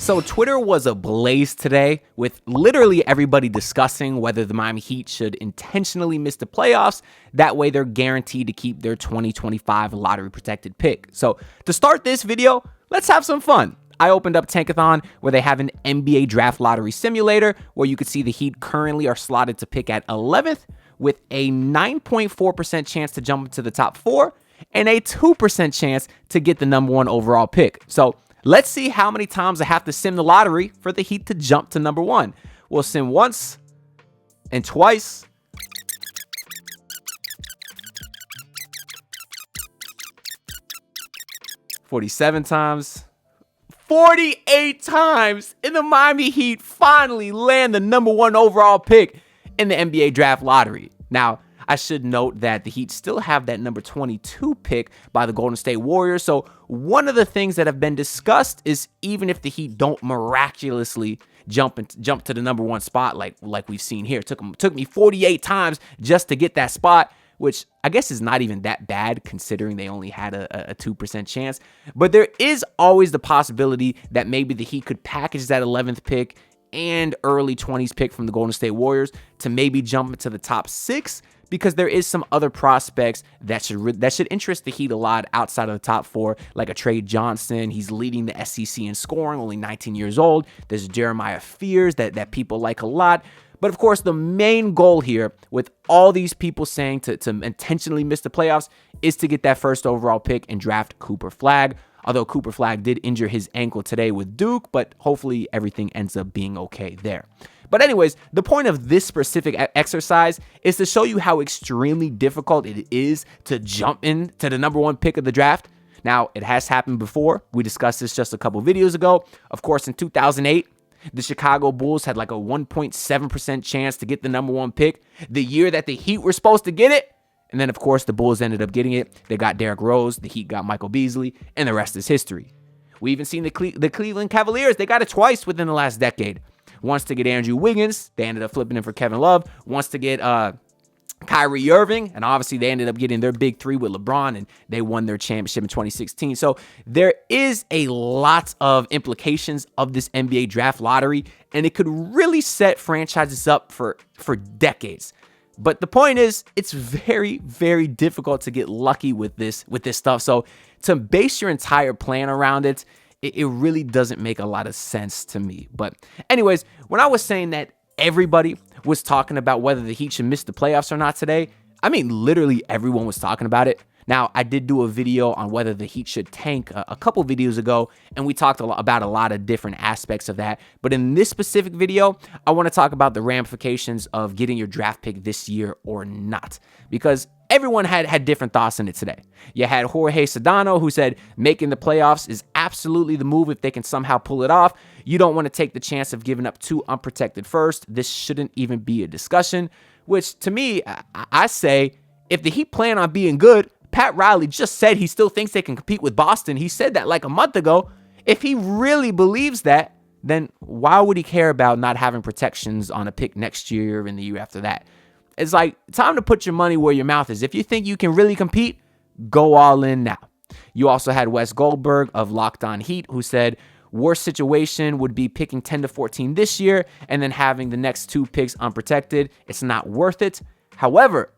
So Twitter was ablaze today with literally everybody discussing whether the Miami Heat should intentionally miss the playoffs. That way they're guaranteed to keep their 2025 lottery protected pick. So to start this video, let's have some fun. I opened up Tankathon where they have an NBA draft lottery simulator where you can see the Heat currently are slotted to pick at 11th with a 9.4% chance to jump into the top 4 and a 2% chance to get the number 1 overall pick. So let's see how many times I have to sim the lottery for the Heat to jump to number 1. We'll sim once and twice. $47 times. 48 times, and the Miami Heat finally land the number 1 overall pick in the NBA draft lottery. Now, I should note that the Heat still have that number 22 pick by the Golden State Warriors. So one of the things that have been discussed is even if the Heat don't miraculously jump to the number 1 spot like we've seen here, it took me 48 times just to get that spot, which I guess is not even that bad considering they only had a 2% chance. But there is always the possibility that maybe the Heat could package that 11th pick and early 20s pick from the Golden State Warriors to maybe jump into the top 6, because there is some other prospects that should interest the Heat a lot outside of the top 4, like a Trey Johnson. He's leading the SEC in scoring, only 19 years old. There's Jeremiah Fears that people like a lot. But of course, the main goal here with all these people saying to intentionally miss the playoffs is to get that first overall pick and draft Cooper Flagg. Although Cooper Flagg did injure his ankle today with Duke, but hopefully everything ends up being okay there. But anyways, the point of this specific exercise is to show you how extremely difficult it is to jump into the number 1 pick of the draft. Now, it has happened before. We discussed this just a couple videos ago. Of course, in 2008, the Chicago Bulls had like a 1.7% chance to get the number 1 pick the year that the Heat were supposed to get it. And then, of course, the Bulls ended up getting it. They got Derrick Rose. The Heat got Michael Beasley. And the rest is history. We even seen the Cleveland Cavaliers. They got it twice within the last decade. Once to get Andrew Wiggins. They ended up flipping him for Kevin Love. Once to get Kyrie Irving. And obviously, they ended up getting their big 3 with LeBron. And they won their championship in 2016. So there is a lot of implications of this NBA draft lottery. And it could really set franchises up for decades. But the point is, it's very, very difficult to get lucky with this stuff. So to base your entire plan around it really doesn't make a lot of sense to me. But anyways, when I was saying that everybody was talking about whether the Heat should miss the playoffs or not today, I mean, literally everyone was talking about it. Now, I did do a video on whether the Heat should tank a couple videos ago, and we talked about a lot of different aspects of that. But in this specific video, I want to talk about the ramifications of getting your draft pick this year or not, because everyone had different thoughts in it today. You had Jorge Sedano, who said making the playoffs is absolutely the move if they can somehow pull it off. You don't want to take the chance of giving up 2 unprotected first. This shouldn't even be a discussion, which to me, I say, if the Heat plan on being good, Pat Riley just said he still thinks they can compete with Boston. He said that like a month ago. If he really believes that, then why would he care about not having protections on a pick next year and the year after that? It's like time to put your money where your mouth is. If you think you can really compete, go all in now. You also had Wes Goldberg of Locked On Heat, who said worst situation would be picking 10 to 14 this year and then having the next 2 picks unprotected. It's not worth it. However,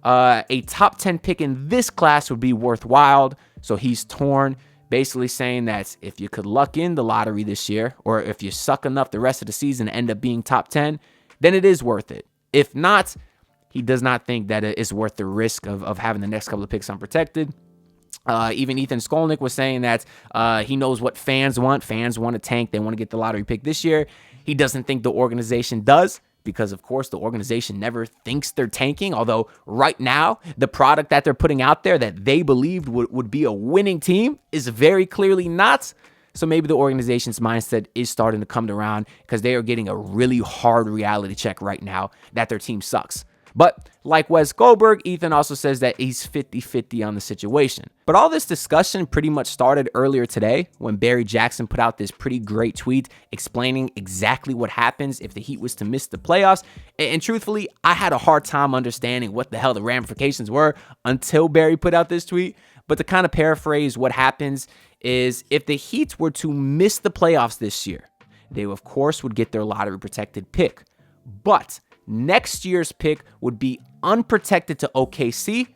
a top 10 pick in this class would be worthwhile. So he's torn, basically saying that if you could luck in the lottery this year, or if you suck enough the rest of the season and end up being top 10, then it is worth it. If not, he does not think that it is worth the risk of having the next couple of picks unprotected. Even Ethan Skolnick was saying that he knows what fans want. Fans want a tank. They want to get the lottery pick this year. He doesn't think the organization does, because, of course, the organization never thinks they're tanking. Although right now, the product that they're putting out there that they believed would be a winning team is very clearly not. So maybe the organization's mindset is starting to come around because they are getting a really hard reality check right now that their team sucks. But like Wes Goldberg, Ethan also says that he's 50-50 on the situation. But all this discussion pretty much started earlier today when Barry Jackson put out this pretty great tweet explaining exactly what happens if the Heat was to miss the playoffs. And truthfully, I had a hard time understanding what the hell the ramifications were until Barry put out this tweet. But to kind of paraphrase what happens is if the Heat were to miss the playoffs this year, they of course would get their lottery protected pick. But next year's pick would be unprotected to OKC,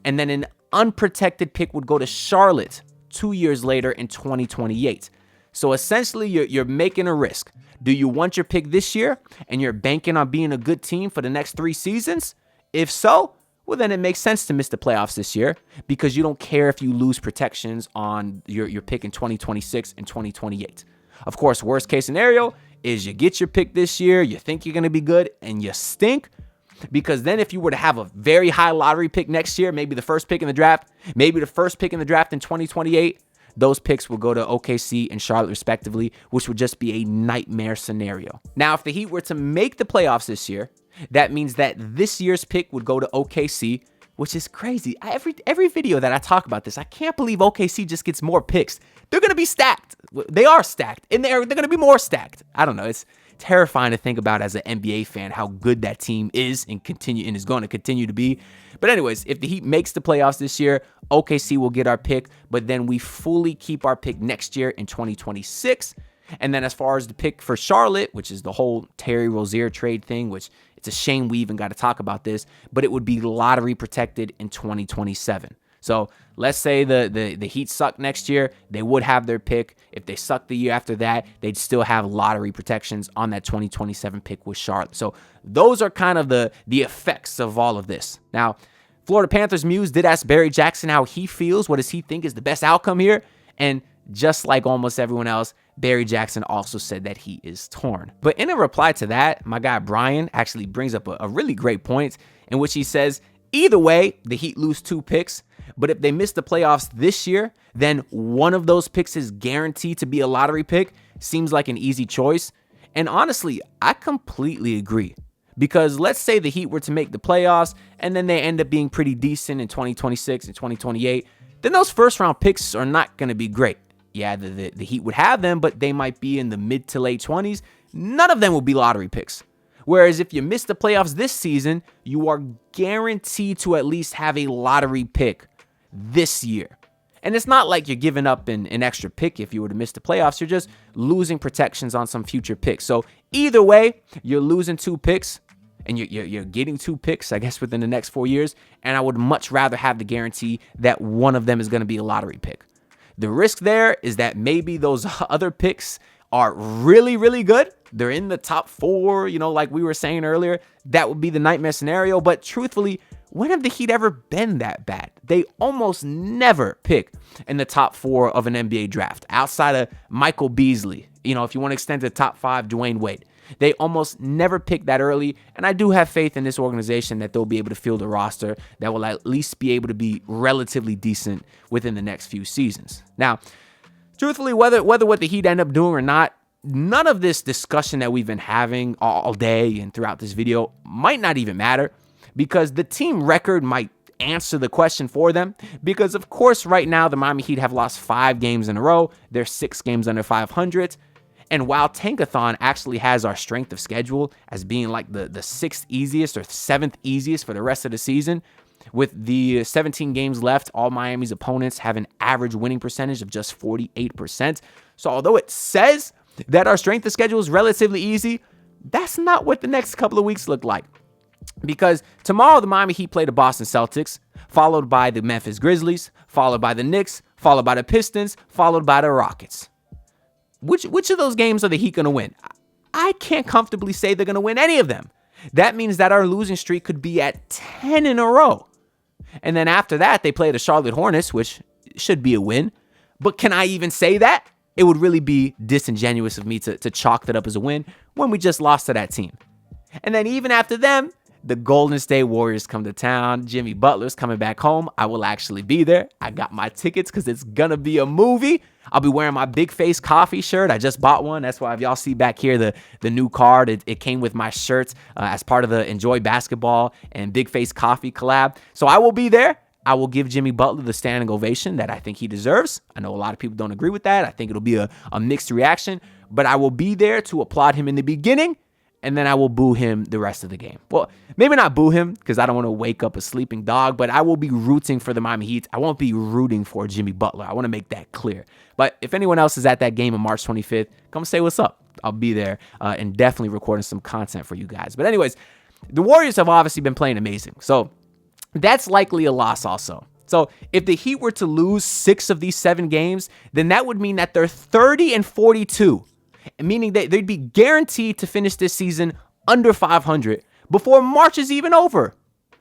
and then an unprotected pick would go to Charlotte 2 years later in 2028. So essentially, you're making a risk. Do you want your pick this year and you're banking on being a good team for the next 3 seasons? If so, well, then it makes sense to miss the playoffs this year because you don't care if you lose protections on your pick in 2026 and 2028. Of course, worst case scenario is you get your pick this year, you think you're going to be good, and you stink. Because then if you were to have a very high lottery pick next year, maybe the first pick in the draft, maybe the first pick in the draft in 2028, those picks will go to OKC and Charlotte respectively, which would just be a nightmare scenario. Now, if the Heat were to make the playoffs this year, that means that this year's pick would go to OKC, which is crazy. Every video that I talk about this, I can't believe OKC just gets more picks. They're going to be stacked. They are stacked. And they're going to be more stacked. I don't know. It's terrifying to think about as an NBA fan how good that team is and is going to continue to be. But anyways, if the Heat makes the playoffs this year, OKC will get our pick, but then we fully keep our pick next year in 2026. And then as far as the pick for Charlotte, which is the whole Terry Rozier trade thing, which it's a shame we even got to talk about this, but it would be lottery protected in 2027. So let's say the Heat suck next year, they would have their pick. If they suck the year after that, they'd still have lottery protections on that 2027 pick with Charlotte. So those are kind of the effects of all of this. Now, Florida Panthers Muse did ask Barry Jackson how he feels. What does he think is the best outcome here? And just like almost everyone else, Barry Jackson also said that he is torn. But in a reply to that, my guy Brian actually brings up a really great point in which he says, either way, the Heat lose 2 picks. But if they miss the playoffs this year, then one of those picks is guaranteed to be a lottery pick. Seems like an easy choice. And honestly, I completely agree. Because let's say the Heat were to make the playoffs and then they end up being pretty decent in 2026 and 2028, then those first round picks are not going to be great. Yeah, the Heat would have them, but they might be in the mid to late 20s. None of them will be lottery picks. Whereas if you miss the playoffs this season, you are guaranteed to at least have a lottery pick this year. And it's not like you're giving up an extra pick if you were to miss the playoffs. You're just losing protections on some future picks. So either way, you're losing 2 picks and you're getting 2 picks, I guess, within the next 4 years. And I would much rather have the guarantee that one of them is going to be a lottery pick. The risk there is that maybe those other picks are really, really good. They're in the top 4, like we were saying earlier. That would be the nightmare scenario. But truthfully, when have the Heat ever been that bad? They almost never pick in the top 4 of an NBA draft outside of Michael Beasley. If you want to extend to the top 5, Dwayne Wade. They almost never pick that early. And I do have faith in this organization that they'll be able to field a roster that will at least be able to be relatively decent within the next few seasons. Now, truthfully, whether what the Heat end up doing or not, none of this discussion that we've been having all day and throughout this video might not even matter. Because the team record might answer the question for them. Because, of course, right now, the Miami Heat have lost 5 games in a row. They're 6 games under 500. And while Tankathon actually has our strength of schedule as being like the 6th easiest or 7th easiest for the rest of the season, with the 17 games left, all Miami's opponents have an average winning percentage of just 48%. So although it says that our strength of schedule is relatively easy, that's not what the next couple of weeks look like. Because tomorrow the Miami Heat play the Boston Celtics, followed by the Memphis Grizzlies, followed by the Knicks, followed by the Pistons, followed by the Rockets. Which of those games are the Heat going to win? I can't comfortably say they're going to win any of them. That means that our losing streak could be at 10 in a row. And then after that, they play the Charlotte Hornets, which should be a win. But can I even say that? It would really be disingenuous of me to chalk that up as a win when we just lost to that team. And then even after them, the Golden State Warriors come to town. Jimmy Butler's coming back home. I will actually be there. I got my tickets because it's going to be a movie. I'll be wearing my Big Face Coffee shirt. I just bought one. That's why if y'all see back here the new card, it came with my shirt as part of the Enjoy Basketball and Big Face Coffee collab. So I will be there. I will give Jimmy Butler the standing ovation that I think he deserves. I know a lot of people don't agree with that. I think it'll be a mixed reaction. But I will be there to applaud him in the beginning. And then I will boo him the rest of the game. Well, maybe not boo him because I don't want to wake up a sleeping dog, but I will be rooting for the Miami Heat. I won't be rooting for Jimmy Butler. I want to make that clear. But if anyone else is at that game on March 25th, come say what's up. I'll be there and definitely recording some content for you guys. But anyways, the Warriors have obviously been playing amazing. So that's likely a loss also. So if the Heat were to lose 6 of these 7 games, then that would mean that they're 30-42, meaning that they'd be guaranteed to finish this season under 500 before March is even over.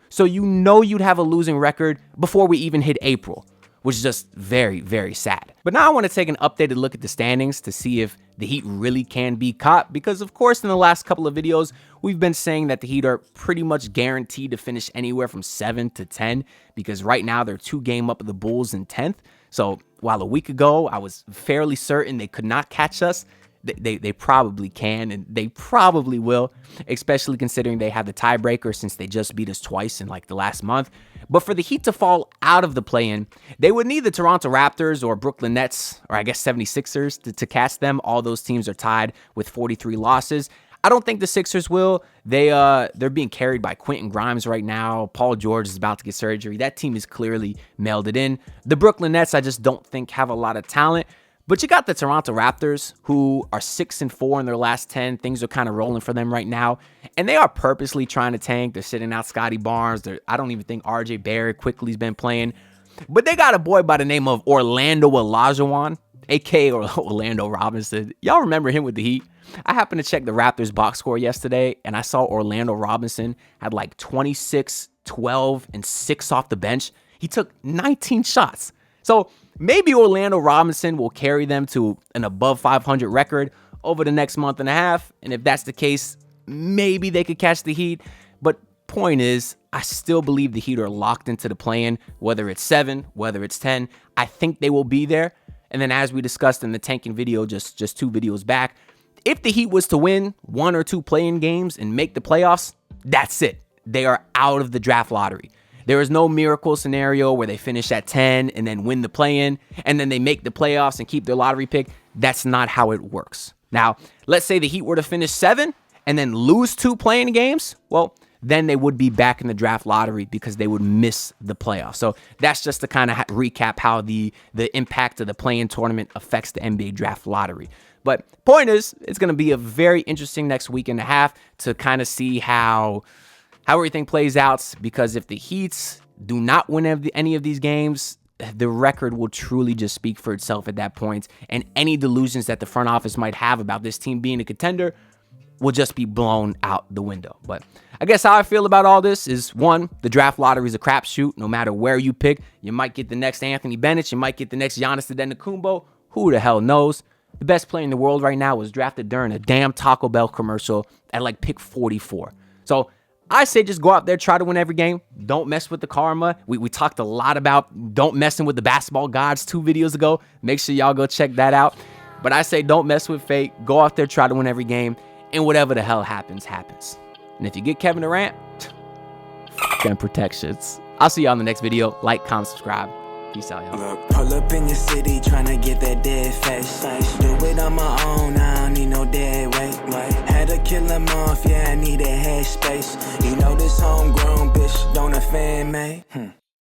So you know you'd have a losing record before we even hit April, which is just very, very sad. But now I want to take an updated look at the standings to see if the Heat really can be caught, because of course in the last couple of videos, we've been saying that the Heat are pretty much guaranteed to finish anywhere from 7 to 10, because right now they're 2 games up of the Bulls in 10th. So while a week ago I was fairly certain they could not catch us, they probably can, and they probably will, especially considering they have the tiebreaker since they just beat us twice in like the last month. But for the Heat to fall out of the play-in, they would need the Toronto Raptors or Brooklyn Nets, or I guess 76ers to catch them. All those teams are tied with 43 losses. I don't think the Sixers will. They're being carried by Quentin Grimes right now. Paul George is about to get surgery. That team is clearly melded in. The Brooklyn Nets, I just don't think have a lot of talent. But you got the Toronto Raptors, who are 6-4 in their last 10. Things are kind of rolling for them right now. And they are purposely trying to tank. They're sitting out Scotty Barnes. I don't even think RJ Barrett quickly's been playing. But they got a boy by the name of Orlando Olajuwon, a.k.a. Orlando Robinson. Y'all remember him with the Heat? I happened to check the Raptors box score yesterday, and I saw Orlando Robinson had like 26, 12, and 6 off the bench. He took 19 shots. So maybe Orlando Robinson will carry them to an above 500 record over the next month and a half. And if that's the case, maybe they could catch the Heat. But point is, I still believe the Heat are locked into the play-in, whether it's 7, whether it's 10. I think they will be there. And then as we discussed in the tanking video just 2 videos back, if the Heat was to win 1 or 2 play-in games and make the playoffs, that's it. They are out of the draft lottery. There is no miracle scenario where they finish at 10 and then win the play-in and then they make the playoffs and keep their lottery pick. That's not how it works. Now, let's say the Heat were to finish 7 and then lose 2 play-in games. Well, then they would be back in the draft lottery because they would miss the playoffs. So that's just to kind of recap how the impact of the play-in tournament affects the NBA draft lottery. But point is, it's going to be a very interesting next week and a half to kind of see how everything plays out, because if the Heats do not win any of these games, the record will truly just speak for itself at that point, and any delusions that the front office might have about this team being a contender will just be blown out the window. But I guess how I feel about all this is, 1, the draft lottery is a crapshoot. No matter where you pick, you might get the next Anthony Bennett, you might get the next Giannis Antetokounmpo. Who the hell knows? The best player in the world right now was drafted during a damn Taco Bell commercial at like pick 44. So I say just go out there, try to win every game. Don't mess with the karma. We talked a lot about don't messing with the basketball gods 2 videos ago. Make sure y'all go check that out. But I say don't mess with fate. Go out there, try to win every game. And whatever the hell happens, happens. And if you get Kevin Durant, then protections. I'll see y'all in the next video. Like, comment, subscribe. Peace out, y'all. Look, pull up in your city, tryna get that dead face. Do it on my own, I don't need no dead weight. Had to kill him off, yeah, I need a head space. You know this homegrown bitch don't offend me.